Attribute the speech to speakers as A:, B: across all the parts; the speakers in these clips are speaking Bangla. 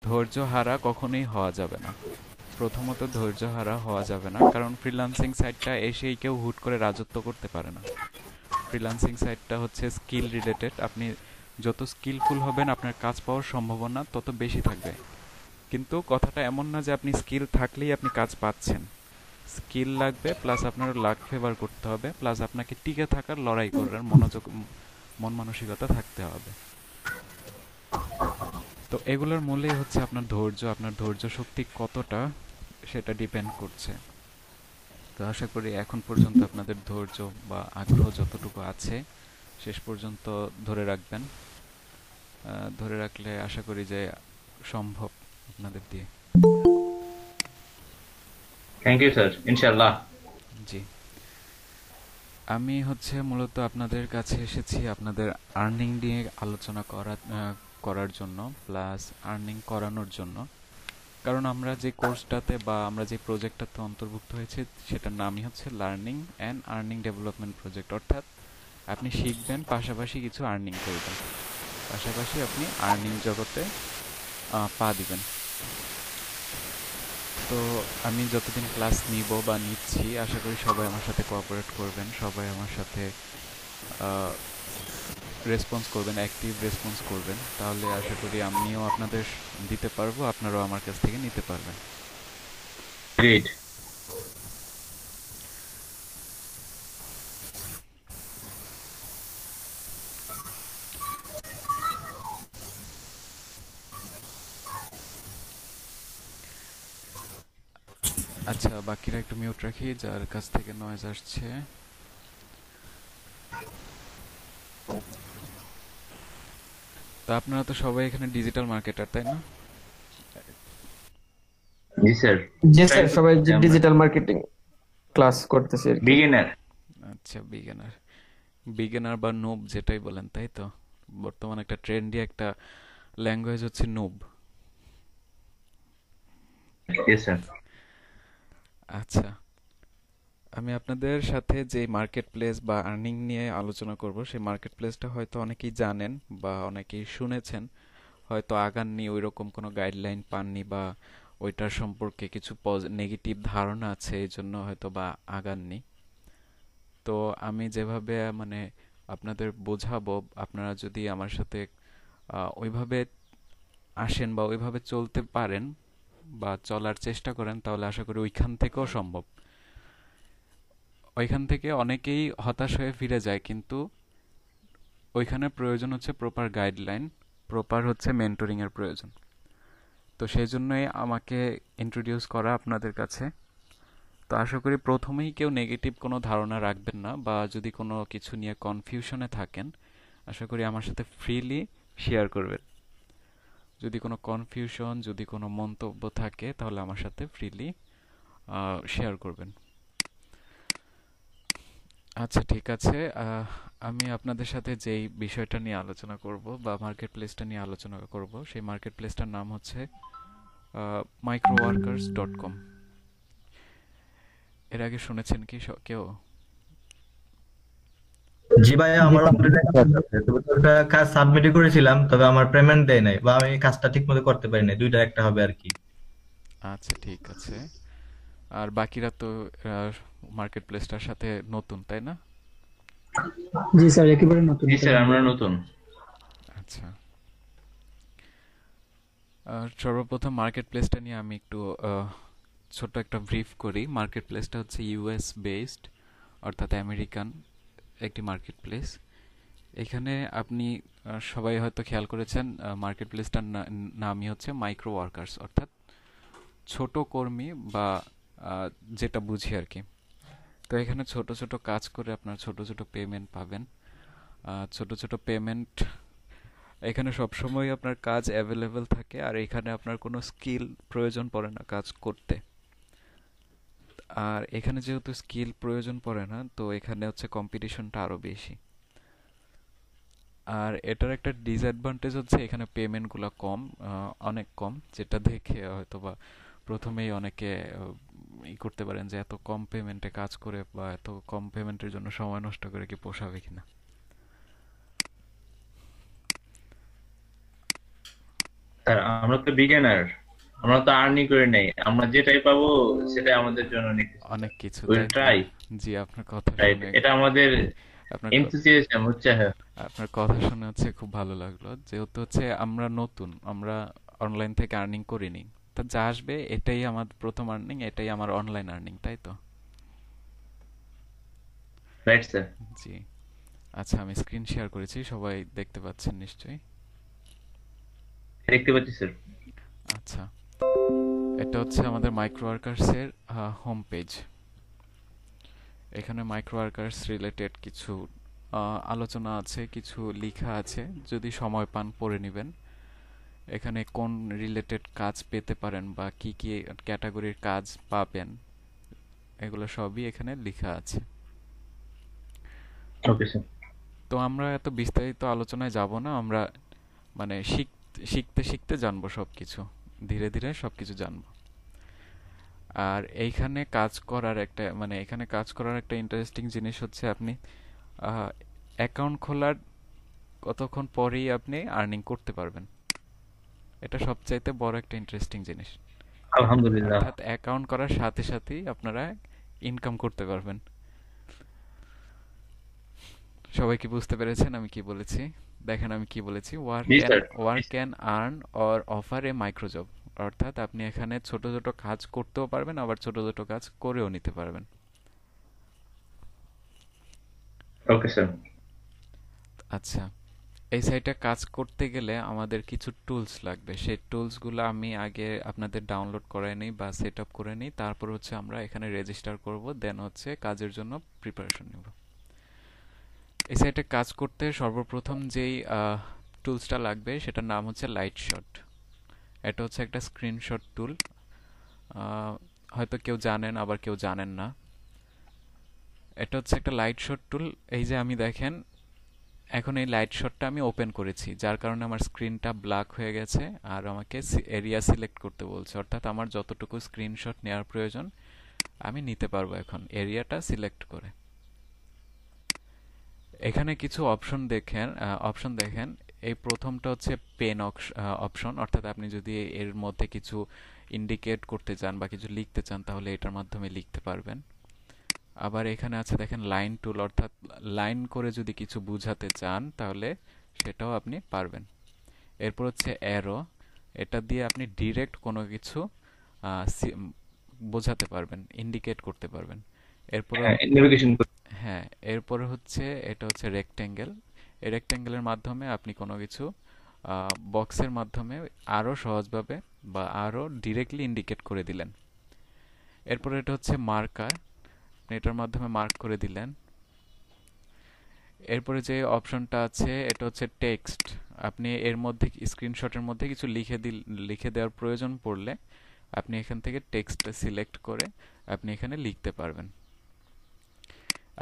A: ধৈর্য হারা কখনোই হওয়া যাবে না। প্রথমত ধৈর্য হারা হওয়া যাবে না, কারণ ফ্রিল্যান্সিং সাইটটা এসেই কেউ হুট করে রাজত্ব করতে পারে না। ফ্রিল্যান্সিং সাইটটা হচ্ছে স্কিল রিলেটেড। আপনি যত স্কিলফুল হবেন আপনার কাজ পাওয়ার সম্ভাবনা তত বেশি থাকবে। কিন্তু কথাটা এমন না যে আপনি স্কিল থাকলেই আপনি কাজ পাচ্ছেন। স্কিল লাগবে, প্লাস আপনার লাক ফেভার করতে হবে, প্লাস আপনাকে টিকে থাকার লড়াই করার মনোযোগ, মন মানসিকতা থাকতে হবে। তো এগুলোর মূলেই হচ্ছে আপনার ধৈর্য, আপনার ধৈর্য শক্তি কতটা সেটা ডিপেন্ড করছে। তো আশা করি এখন পর্যন্ত আপনাদের ধৈর্য বা আগ্রহ যতটুকু আছে শেষ পর্যন্ত ধরে রাখবেন। ধরে রাখলে আশা করি যে সম্ভব আপনাদের দিয়ে।
B: থ্যাংক ইউ স্যার, ইনশাআল্লাহ।
A: জি। আমি হচ্ছে মূলত আপনাদের কাছে এসেছি আপনাদের আর্নিং নিয়ে আলোচনা করার জন্য, প্লাস আর্নিং করানোর জন্য। কারণ আমরা যে কোর্সটাতে বা আমরা যে প্রজেক্টটাতে অন্তর্ভুক্ত হয়েছে সেটার নামই হচ্ছে learning and earning development project. অর্থাৎ আপনি শিখবেন, পাশাপাশি কিছু আর্নিং করবেন, পাশাপাশি আপনি আর্নিং জগতে পা দিবেন। তো আমি যতদিন ক্লাস নিব বা নিচ্ছি আশা করি সবাই আমার সাথে কোঅপারেট করবেন, সবাই আমার সাথে রেসপন্স করবেন, অ্যাক্টিভ রেসপন্স করবেন। তাহলে আশা করি আমিও আপনাদের দিতে পারবো, আপনারাও আমার কাছ থেকে নিতে পারবেন।
B: গ্রেট।
A: আচ্ছা, বাকিরা একটু মিউট রাখি, যার কাছ থেকে নয়েজ আসছে। তা আপনারা তো সবাই এখানে ডিজিটাল মার্কেটার, তাই না?
B: জি স্যার,
C: জি
B: ট্রাই
C: স্যার, সবাই
B: করতেছি আমরা।
C: ডিজিটাল মার্কেটিং ক্লাস করতেছি আর কি।
B: বিগিনার।
A: আচ্ছা, বিগিনার। বিগিনার বা নুব যেটাই বলেন, তাই তো? বর্তমানে একটা ট্রেন্ডি একটা ল্যাঙ্গুয়েজ হচ্ছে নুব।
B: জি স্যার।
A: আচ্ছা, আমি আপনাদের সাথে যে মার্কেট প্লেস বা আর্নিং নিয়ে আলোচনা করব সেই মার্কেট প্লেসটা হয়তো অনেকেই জানেন বা অনেকেই শুনেছেন, হয়তো আগাননি, ওই রকম কোনো গাইডলাইন পাননি, বা ওইটার সম্পর্কে কিছু নেগেটিভ ধারণা আছে এই জন্য হয়তো বা আগাননি। তো আমি যেভাবে মানে আপনাদের বোঝাবো, আপনারা যদি আমার সাথে ওইভাবে আসেন বা ওইভাবে চলতে পারেন বা চলার চেষ্টা করেন, তাহলে আশা করি ওইখান থেকেও সম্ভব। ওইখান থেকে অনেকেই হতাশ হয়ে ফিরে যায়, কিন্তু ওইখানে প্রয়োজন হচ্ছে প্রপার গাইডলাইন, প্রপার হচ্ছে মেন্টরিং এর প্রয়োজন। তো সেই জন্যই আমাকে ইন্ট্রোডিউস করা আপনাদের কাছে। তো আশা করি প্রথমেই কেউ নেগেটিভ কোনো ধারণা রাখবেন না, বা যদি কোনো কিছু নিয়ে কনফিউশনে থাকেন আশা করি আমার সাথে ফ্রিলি শেয়ার করবেন। যদি কোনো কনফিউশন, যদি কোনো মন্তব্য থাকে তাহলে আমার সাথে ফ্রিলি শেয়ার করবেন। আচ্ছা, ঠিক আছে। আমি আপনাদের সাথে যেই বিষয়টা নিয়ে আলোচনা করব বা মার্কেট প্লেসটা নিয়ে আলোচনা করব সেই মার্কেট প্লেসটার নাম হচ্ছে microworkers.com। এর আগে শুনেছেন কি কেউ?
D: জি ভাইয়া, আমার অলরেডি কাজ আছে, তবে তো ওটা কাজ সাবমিট করেছিলাম, তবে আমার পেমেন্ট দেয় নাই বা আমি কাজটা ঠিক মতো করতে পারি নাই, দুইটা একটা হবে আর কি।
A: আচ্ছা, ঠিক আছে। আর বাকিরা তো মার্কেট প্লেসটার সাথে নতুন, তাই না?
E: জি স্যার, একেবারে নতুন
B: জি
E: এটা
B: স্যার, আমরা
E: সম্পর্কে।
B: নতুন।
A: আচ্ছা, সর্বপ্রথম মার্কেট প্লেসটা নিয়ে আমি একটু ছোট্ট একটা ব্রিফ করি। মার্কেট প্লেসটা হচ্ছে ইউএস বেসড, অর্থাৎ আমেরিকান একটি মার্কেট প্লেস। এখানে আপনি সবাই হয়তো খেয়াল করেছেন, মার্কেট প্লেসটার নামই হচ্ছে মাইক্রো ওয়ার্কার্স, অর্থাৎ ছোট কর্মী বা যেটা বুঝি আর কি। তো এখানে ছোট ছোট কাজ করে আপনার ছোট ছোট পেমেন্ট পাবেন। ছোট ছোট পেমেন্ট, এখানে সবসময় আপনার কাজ অ্যাভেলেবেল থাকে, আর এখানে আপনার কোনো স্কিল প্রয়োজন পড়ে না কাজ করতে। আর এখানে যেহেতু স্কিল প্রয়োজন পড়ে না, তো এখানে হচ্ছে কম্পিটিশনটা আরো বেশি। আর এটার একটা ডিসঅ্যাডভান্টেজ হচ্ছে এখানে পেমেন্টগুলো কম, অনেক কম, যেটা দেখে হয়তোবা প্রথমেই অনেকে করতে পারেন যে এত কম পেমেন্টে কাজ করে বা এত কম পেমেন্টের জন্য সময় নষ্ট করে কি পোষাবে কিনা।
B: স্যার আমরা তো বিগিনার, আমরা তো আর্নিং করে নেই, আমরা যেটাই পাবো সেটাই আমাদের জন্য অনেক কিছু
A: অনেক
B: স্যার।
A: কিছু,
B: উইল
A: তাই তো?
B: ট্রাই।
A: জি, আপনার কথা
B: রাইট,
A: শুনে
B: এটা আমাদের
A: আপনার
B: এনথুসিয়াজম হচ্ছে। হ্যাঁ
A: আপনার কথা শুনে হচ্ছে খুব ভালো লাগলো, যেহেতু হচ্ছে আমরা নতুন, আমরা অনলাইন থেকে আর্নিং করিনি, তা যা আসবে এটাই আমার প্রথম আর্নিং, এটাই আমার অনলাইন আর্নিং, তাই তো?
B: Right sir.
A: জি। আচ্ছা, আমি স্ক্রিন শেয়ার করেছি, সবাই দেখতে পাচ্ছেন নিশ্চয়ই।
B: দেখতে পাচ্ছি স্যার।
A: আচ্ছা, এটা হচ্ছে আমাদের মাইক্রো ওয়ার্কার্সের হোম পেজ। এখানে মাইক্রো ওয়ার্কার্স রিলেটেড কিছু আলোচনা আছে, কিছু লেখা আছে, যদি সময় পান পড়ে নেবেন। এখানে কোন রিলেটেড কাজ পেতে পারেন বা কি কি ক্যাটাগরির কাজ পাবেন, এগুলো সবই এখানে লেখা আছে।
B: Okay sir.
A: তো আমরা এত বিস্তারিত আলোচনায় যাব না, আমরা মানে শিখতে শিখতে জানবো সবকিছু, ধীরে ধীরে সবকিছু জানবো। আর এইখানে কাজ করার একটা মানে এখানে কাজ করার একটা ইন্টারেস্টিং জিনিস হচ্ছে, আপনি অ্যাকাউন্ট খোলার কতক্ষণ পরেই আপনি আর্নিং করতে পারবেন। এটা সবচাইতে বড় একটা ইন্টারেস্টিং জিনিস।
B: আলহামদুলিল্লাহ।
A: অর্থাৎ অ্যাকাউন্ট করার সাথে সাথেই আপনারা ইনকাম করতে পারবেন। সবাই কি বুঝতে পেরেছেন আমি কি বলেছি? দেখেন আমি কি বলেছি,
B: জি sir.
A: Work can earn or offer a micro job. অর্থাৎ আপনি এখানে ছোট ছোট কাজ করতেও পারবেন, আবার ছোট ছোট কাজ করেও নিতে পারবেন।
B: Okay sir.
A: আচ্ছা, এই সাইটে কাজ করতে গেলে আমাদের কিছু টুলস লাগবে। সেই টুলসগুলো আমি আগে আপনাদের ডাউনলোড করে নিই বা সেট আপ করে নিই, তারপর হচ্ছে আমরা এখানে রেজিস্টার করব, দেন হচ্ছে কাজের জন্য প্রিপারেশন নেব। এই সাইটে কাজ করতে সর্বপ্রথম যেই টুলসটা লাগবে সেটার নাম হচ্ছে লাইট শট। এটা হচ্ছে একটা স্ক্রিনশট টুল, হয়তো কেউ জানেন আবার কেউ জানেন না। এটা হচ্ছে একটা লাইট শট টুল। এই যে আমি দেখেন এখন এই লাইট শটটা আমি ওপেন করেছি, যার কারণে আমার স্ক্রিনটা ব্ল্যাক হয়ে গেছে আর আমাকে এরিয়া সিলেক্ট করতে বলছে, অর্থাৎ আমার যতটুকু স্ক্রিনশট নেওয়ার প্রয়োজন আমি নিতে পারবো এখন এরিয়াটা সিলেক্ট করে। এখানে কিছু অপশন দেখেন। এই প্রথমটা হচ্ছে পেন অপশন, অর্থাৎ আপনি যদি এর মধ্যে কিছু ইন্ডিকেট করতে চান বা কিছু লিখতে চান তাহলে এটার মাধ্যমে লিখতে পারবেন। আবার এখানে আছে দেখেন লাইন টুল, অর্থাৎ লাইন করে যদি কিছু বুঝাতে চান তাহলে সেটাও আপনি পারবেন। এরপর হচ্ছে অ্যারো, এটা দিয়ে আপনি ডিরেক্ট কোনো কিছু বোঝাতে পারবেন, ইন্ডিকেট করতে পারবেন। এরপর
B: হ্যাঁ, নেভিগেশন।
A: হ্যাঁ, এরপরে হচ্ছে এটা হচ্ছে রেক্টেঙ্গেল। এই রেক্টেঙ্গেলের মাধ্যমে আপনি কোনো কিছু বক্সের মাধ্যমে আরো সহজভাবে বা আরো ডিরেক্টলি ইন্ডিকেট করে দিলেন। এরপর এটা হচ্ছে মার্কার, আপনি এটার মাধ্যমে মার্ক করে দিলেন। এরপরে যে অপশনটা আছে এটা হচ্ছে টেক্সট, আপনি এর মধ্যে স্ক্রিনশটের মধ্যে কিছু লিখে দেওয়ার প্রয়োজন পড়লে আপনি এখান থেকে টেক্সটটা সিলেক্ট করে আপনি এখানে লিখতে পারবেন।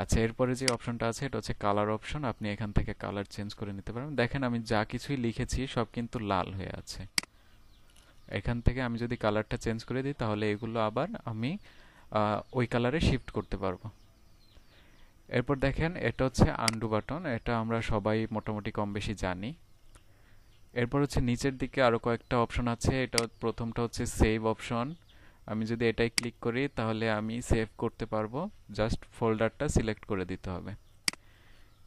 A: আচ্ছা, এরপরে যে অপশনটা আছে এটা হচ্ছে কালার অপশন, আপনি এখান থেকে কালার চেঞ্জ করে নিতে পারবেন। দেখেন আমি যা কিছুই লিখেছি সব কিন্তু লাল হয়ে আছে। এখান থেকে আমি যদি কালারটা চেঞ্জ করে দিই তাহলে এগুলো আবার আমি ওই কালারে শিফট করতে পারবো। এরপর দেখেন এটা হচ্ছে আনডু বাটন, এটা আমরা সবাই মোটামুটি কম বেশি জানি। এরপর হচ্ছে নিচের দিকে আরো কয়েকটা অপশন আছে, এটা প্রথমটা হচ্ছে সেভ অপশন। আমি যদি এটাই ক্লিক করি তাহলে আমি সেভ করতে পারবো, জাস্ট ফোল্ডারটা সিলেক্ট করে দিতে হবে।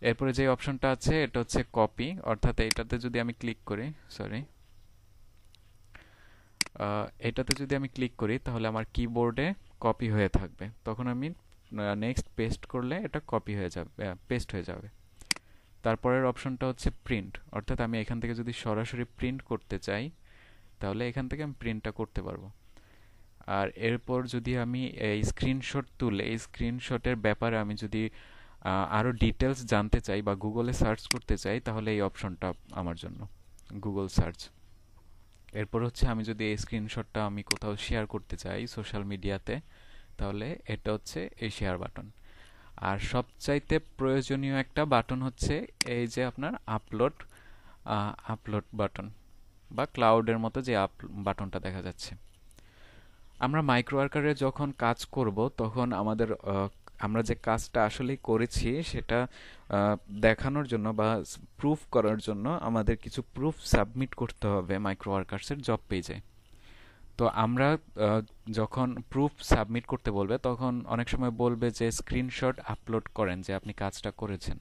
A: এরপরে যে অপশনটা আছে এটা হচ্ছে কপি, অর্থাৎ এটাতে যদি আমি ক্লিক করি এটাতে যদি আমি ক্লিক করি তাহলে আমার কিবোর্ডে কপি হয়ে থাকবে, তখন আমি নেক্সট পেস্ট করলে এটা কপি হয়ে যাবে, পেস্ট হয়ে যাবে। তারপরের অপশনটা হচ্ছে প্রিন্ট, অর্থাৎ আমি এখান থেকে যদি সরাসরি প্রিন্ট করতে চাই তাহলে এখান থেকে আমি প্রিন্টটা করতে পারবো। আর এরপর যদি আমি এই স্ক্রিনশট তুলে এই স্ক্রিনশটের ব্যাপারে আমি যদি আরো ডিটেলস জানতে চাই বা গুগলে সার্চ করতে চাই তাহলে এই অপশনটা আমার জন্য, গুগল সার্চ। এরপর হচ্ছে আমি যদি এই স্ক্রিনশটটা আমি কোথাও শেয়ার করতে চাই সোশ্যাল মিডিয়াতে তাহলে এটা হচ্ছে এই শেয়ার বাটন। আর সবচাইতে প্রয়োজনীয় একটা বাটন হচ্ছে এই যে আপনার আপলোড বাটন বা ক্লাউডের মতো যে বাটনটা দেখা যাচ্ছে। আমরা মাইক্রো ওয়ার্কারে যখন কাজ করব তখন আমাদের আমরা যে কাজটা আসলেই করেছি সেটা দেখানোর জন্য বা প্রুফ করার জন্য আমাদের কিছু প্রুফ সাবমিট করতে হবে মাইক্রো ওয়ার্কার্সের জব পেজে। তো আমরা যখন প্রুফ সাবমিট করতে বলবে তখন অনেক সময় বলবে যে স্ক্রিনশট আপলোড করেন যে আপনি কাজটা করেছেন।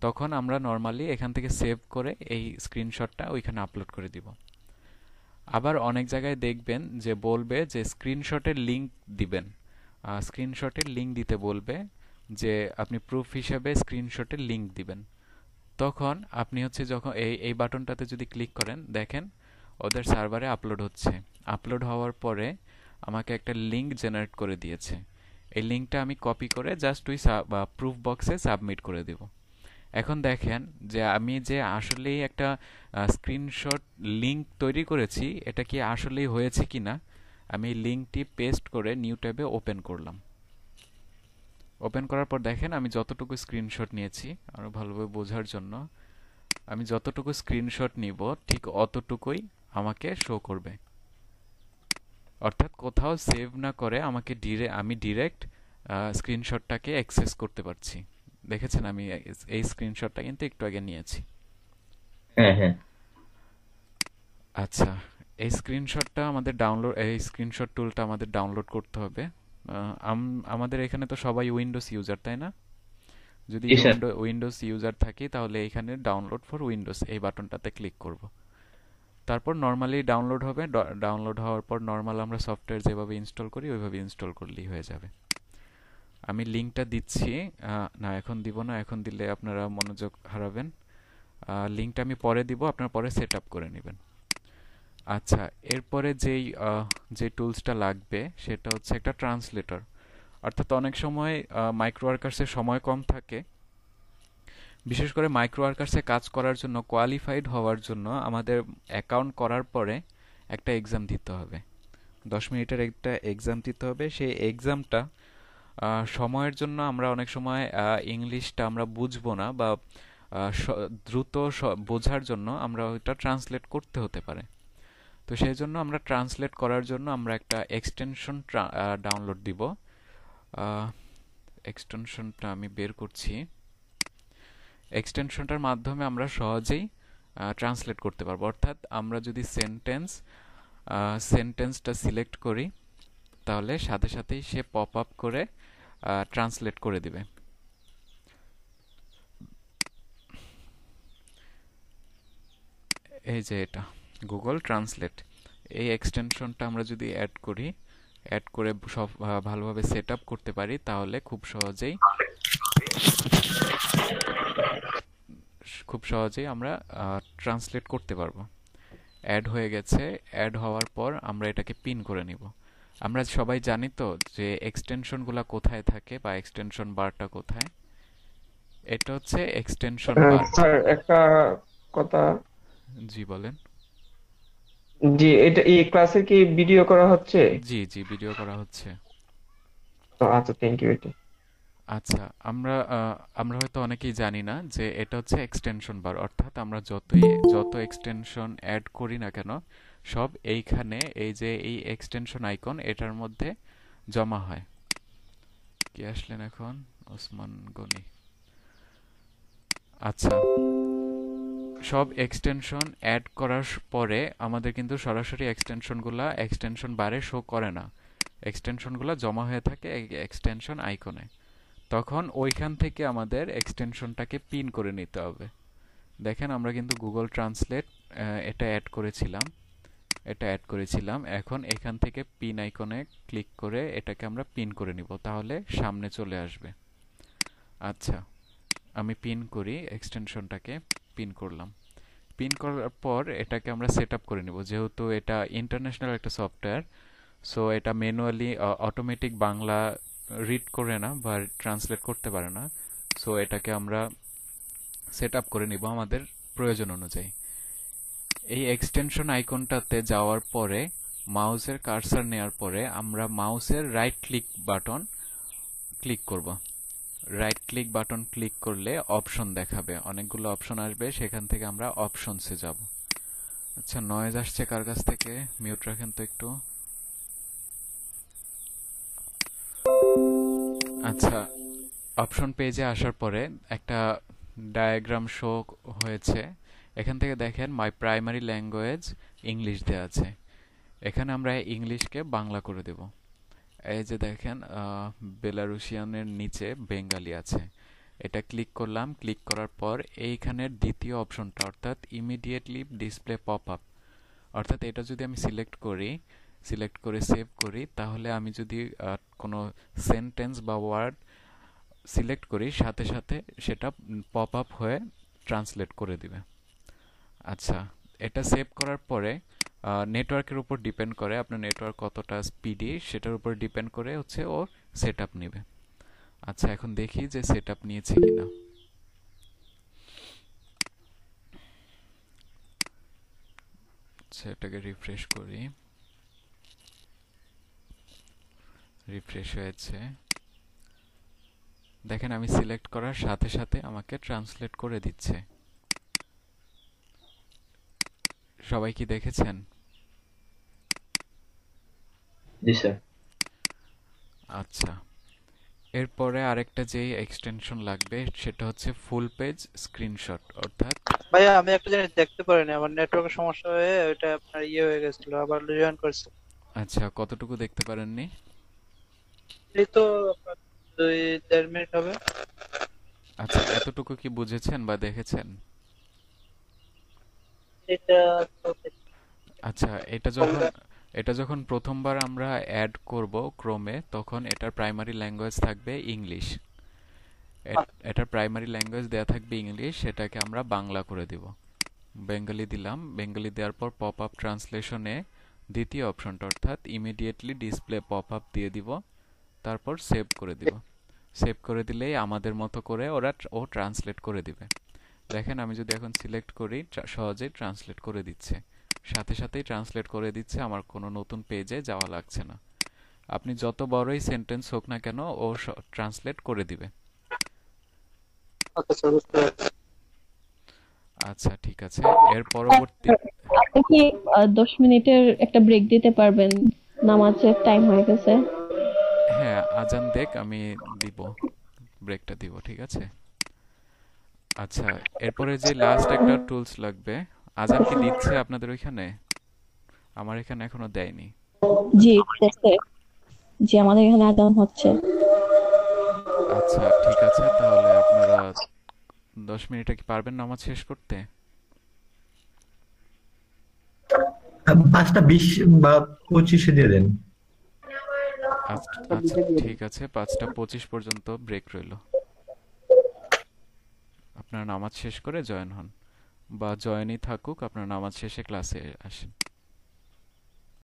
A: তখন আমরা নর্মালি এখান থেকে সেভ করে এই স্ক্রিনশটটা ওইখানে আপলোড করে দিব। আবার অনেক জায়গায় দেখবেন যে বলবে যে স্ক্রিনশটের লিংক দিবেন, স্ক্রিনশটের লিংক দিতে বলবে যে আপনি প্রুফ হিসেবে স্ক্রিনশটের লিংক দিবেন। তখন আপনি হচ্ছে যখন এই বাটনটাতে যদি ক্লিক করেন, দেখেন ওদের সার্ভারে আপলোড হচ্ছে। আপলোড হওয়ার পরে আমাকে একটা লিংক জেনারেট করে দিয়েছে। এই লিংকটা আমি কপি করে জাস্ট ওই প্রুফ বক্সে সাবমিট করে দেব। এখন দেখেন যে আমি যে আসলেই একটা স্ক্রিনশট লিংক তৈরি করেছি, এটা কি আসলেই হয়েছে কিনা আমি লিংকটি পেস্ট করে নিউ ট্যাবে ওপেন করলাম। ওপেন করার পর দেখেন আমি যতটুকু স্ক্রিনশট নিয়েছি, আরো ভালোভাবে বোঝার জন্য আমি যতটুকু স্ক্রিনশট নিব ঠিক অতটুকুই আমাকে শো করবে। অর্থাৎ কোথাও সেভ না করে আমাকে আমি ডিরেক্ট স্ক্রিনশটটাকে অ্যাক্সেস করতে পারছি। দেখেছেন আমি এই স্ক্রিনশটটা কিন্তু একটু আগে নিয়েছি।
B: হ্যাঁ হ্যাঁ
A: আচ্ছা, এই স্ক্রিনশটটা আমাদের ডাউনলোড, এই স্ক্রিনশট টুলটা আমাদের ডাউনলোড করতে হবে। আমাদের এখানে তো সবাই উইন্ডোজ ইউজার, তাই না? যদি
B: জি স্যার।
A: উইন্ডোজ ইউজার থাকি তাহলে এখানে ডাউনলোড ফর উইন্ডোজ এই বাটনটাতে ক্লিক করব। তারপর নর্মালি ডাউনলোড হবে। ডাউনলোড হওয়ার পর নর্মাল আমরা সফটওয়্যার যেভাবে ইনস্টল করি ওইভাবে ইনস্টল করলেই হয়ে যাবে। আমি লিংকটা দিচ্ছি, না এখন দিব না, এখন দিলে আপনারা মনোযোগ হারাবেন। লিংকটা আমি পরে দিব, আপনারা পরে সেট আপ করে নেবেন। আচ্ছা, এরপরে যে টুলসটা লাগবে সেটা হচ্ছে একটা ট্রান্সলেটর। অর্থাৎ অনেক সময় মাইক্রো ওয়ার্কার্সের সময় কম থাকে, বিশেষ করে মাইক্রো ওয়ার্কার্সে কাজ করার জন্য কোয়ালিফাইড হওয়ার জন্য আমাদের অ্যাকাউন্ট করার পরে একটা এক্সাম দিতে হবে। 10 মিনিটের একটা এক্সাম দিতে হবে। সেই এক্সামটা সময়ের জন্য আমরা অনেক সময় ইংলিশটা আমরা বুঝবো না বা দ্রুত বোঝার জন্য আমরা ওইটা ট্রান্সলেট করতে হতে পারে। তো সেই জন্য আমরা ট্রান্সলেট করার জন্য আমরা একটা এক্সটেনশন ডাউনলোড দিব। এক্সটেনশনটা আমি বের করছি। এক্সটেনশনটার মাধ্যমে আমরা সহজেই ট্রান্সলেট করতে পারবো। অর্থাৎ আমরা যদি সেন্টেন্সটা সিলেক্ট করি তাহলে সাথে সাথেই সে পপ আপ করে ট্রান্সলেট করে দিবে। এই যে এটা গুগল ট্রান্সলেট, এই এক্সটেনশনটা আমরা যদি অ্যাড করে সব ভালোভাবে সেট আপ করতে পারি তাহলে খুব সহজেই আমরা ট্রান্সলেট করতে পারবো। অ্যাড হয়ে গেছে। অ্যাড হওয়ার পর আমরা এটাকে পিন করে নিব। আমরা সবাই জানি তো যে এক্সটেনশনগুলো কোথায় থাকে বা এক্সটেনশন বারটা কোথায়। এটা হচ্ছে এক্সটেনশন বার।
C: স্যার একটা কথা,
A: জি বলেন।
C: জি এটা এই ক্লাসে কি ভিডিও করা হচ্ছে?
A: জি জি, ভিডিও করা হচ্ছে।
C: আচ্ছা, থ্যাংক ইউ। এটা
A: আচ্ছা, আমরা হয়তো অনেকেই জানি না যে এটা হচ্ছে এক্সটেনশন বার। অর্থাৎ আমরা যত এক্সটেনশন অ্যাড করি না কেন সব এইখানে এই যে এই এক্সটেনশন আইকন এটার মধ্যে জমা হয়। কি আসলেন এখন? ওসমান গনি। আচ্ছা, সব এক্সটেনশন অ্যাড করার পরে আমাদের কিন্তু সরাসরি এক্সটেনশন বারে শো করে না। এক্সটেনশনগুলো জমা হয়ে থাকে এক্সটেনশন আইকনে। তখন ওইখান থেকে আমাদের এক্সটেনশনটাকে পিন করে নিতে হবে। দেখেন আমরা কিন্তু গুগল ট্রান্সলেট এটা অ্যাড করেছিলাম। এখন এখান থেকে পিন আইকনে ক্লিক করে এটাকে আমরা পিন করে নিব, তাহলে সামনে চলে আসবে। আচ্ছা, আমি পিন করি, এক্সটেনশনটাকে পিন করলাম। পিন করার পর এটাকে আমরা সেট আপ করে নিব। যেহেতু এটা ইন্টারন্যাশনাল একটা সফটওয়্যার, সো এটা ম্যানুয়ালি অটোমেটিক বাংলা রিড করে না বা ট্রান্সলেট করতে পারে না। সো এটাকে আমরা সেট আপ করে নিব আমাদের প্রয়োজন অনুযায়ী। এই এক্সটেনশন আইকনটাতে যাওয়ার পরে মাউসের কার্সার নেওয়ার পরে আমরা মাউসের রাইট ক্লিক বাটন ক্লিক করব। রাইট ক্লিক বাটন ক্লিক করলে অপশন দেখাবে, অনেকগুলো অপশন আসবে, সেখান থেকে আমরা অপশনসে যাব। আচ্ছা, নয়েজ আসছে কার কাছ থেকে? মিউট রাখেন তো একটু। আচ্ছা, অপশন পেজে আসার পরে একটা ডায়াগ্রাম শো হয়েছে। এখান থেকে দেখেন মাই প্রাইমারি ল্যাঙ্গুয়েজ ইংলিশ দেওয়া আছে। এখানে আমরা ইংলিশকে বাংলা করে দেব। এই যে দেখেন বেলারুশিয়ানের নিচে বেঙ্গালি আছে। এটা ক্লিক করলাম। ক্লিক করার পর এইখানের দ্বিতীয় অপশনটা অর্থাৎ ইমিডিয়েটলি ডিসপ্লে পপ আপ, অর্থাৎ এটা যদি আমি সিলেক্ট করে সেভ করি, তাহলে আমি যদি কোনো সেন্টেন্স বা ওয়ার্ড সিলেক্ট করি, সাথে সাথে সেটা পপ আপ হয়ে ট্রান্সলেট করে দিবে। আচ্ছা, এটা সেভ করার পরে নেটওয়ার্কের উপর ডিপেন্ড করে, আপনার নেটওয়ার্ক কতটা স্পিডি সেটার উপর ডিপেন্ড করে হচ্ছে ও সেট আপ নেবে। আচ্ছা, এখন দেখি যে সেট আপ নিয়েছে কিনা। আচ্ছা, এটাকে রিফ্রেশ করি। রিফ্রেশ হয়েছে। দেখেন আমি সিলেক্ট করার সাথে সাথে আমাকে ট্রান্সলেট করে দিচ্ছে। সবাই কি দেখেছেন?
B: জি স্যার।
A: আচ্ছা, এরপরে আরেকটা যে এক্সটেনশন লাগবে সেটা হচ্ছে ফুল পেজ স্ক্রিনশট, অর্থাৎ
F: ভাইয়া আমি একটা জিনিস দেখতে পারিনি, আমার নেটওয়ার্কের সমস্যা হয়ে ওইটা আপনার ইয়ে হয়ে গেছিল, আবার জয়েন করছি।
A: আচ্ছা, কতটুকু দেখতে পারেননি?
F: এই তো আপনার 2-1.5 মিনিট হবে।
A: আচ্ছা, এতটুকু কি বুঝেছেন বা দেখেছেন?
F: এটা তো
A: আচ্ছা, এটা যখন প্রথমবার আমরা অ্যাড করব ক্রোমে, তখন এটার প্রাইমারি ল্যাঙ্গুয়েজ থাকবে ইংলিশ। এটার প্রাইমারি ল্যাঙ্গুয়েজ দেয়া থাকবে ইংলিশ, সেটাকে আমরা বাংলা করে দিব। বেঙ্গলি দিলাম। বেঙ্গলি দেওয়ার পর পপ আপ ট্রান্সলেশনে দ্বিতীয় অপশনটা অর্থাৎ ইমিডিয়েটলি ডিসপ্লে পপ আপ দিয়ে দিব, তারপর সেভ করে দিব। সেভ করে দিলেই আমাদের মতো করে ও ট্রান্সলেট করে দিবে। দেখেন আমি যদি এখন সিলেক্ট করি, সহজেই ট্রান্সলেট করে দিচ্ছে। সাথে সাথেই ট্রান্সলেট করে দিচ্ছে, আমার কোনো নতুন পেজে যাওয়া লাগছে না। আপনি যত বড়ই সেন্টেন্স হোক না কেন, ও ট্রান্সলেট করে দিবে।
F: আচ্ছা স্যার, বুঝতে পারছি।
A: আচ্ছা, ঠিক আছে। এর পরবর্তী
G: আপনি কি 10 মিনিটের একটা ব্রেক দিতে পারবেন? নামাজের টাইম হয়ে গেছে।
A: হ্যাঁ, আজান দেখ, আমি দিব, ব্রেকটা দিব, ঠিক আছে। আচ্ছা, এরপরে যে লাস্ট একটা টুলস লাগবে। আজান কি দিচ্ছে আপনাদের ওইখানে? আমার এখানে এখনো দেয়নি।
G: জি, দিতেছে। জি, আমাদের এখানে আজান হচ্ছে।
A: আচ্ছা, ঠিক আছে, তাহলে আপনারা 10 মিনিটে কি পারবেন নামাজ শেষ করতে?
D: 5টা 20 বা 25-এ দিয়ে দেন।
A: আচ্ছা, আচ্ছা, ঠিক আছে, 5টা 25 পর্যন্ত ব্রেক রইল। আপনারা নামাজ শেষ করে জয়েন হন, বা জয়েনই থাকুক, আপনারা নামাজ শেষে ক্লাসে আসেন।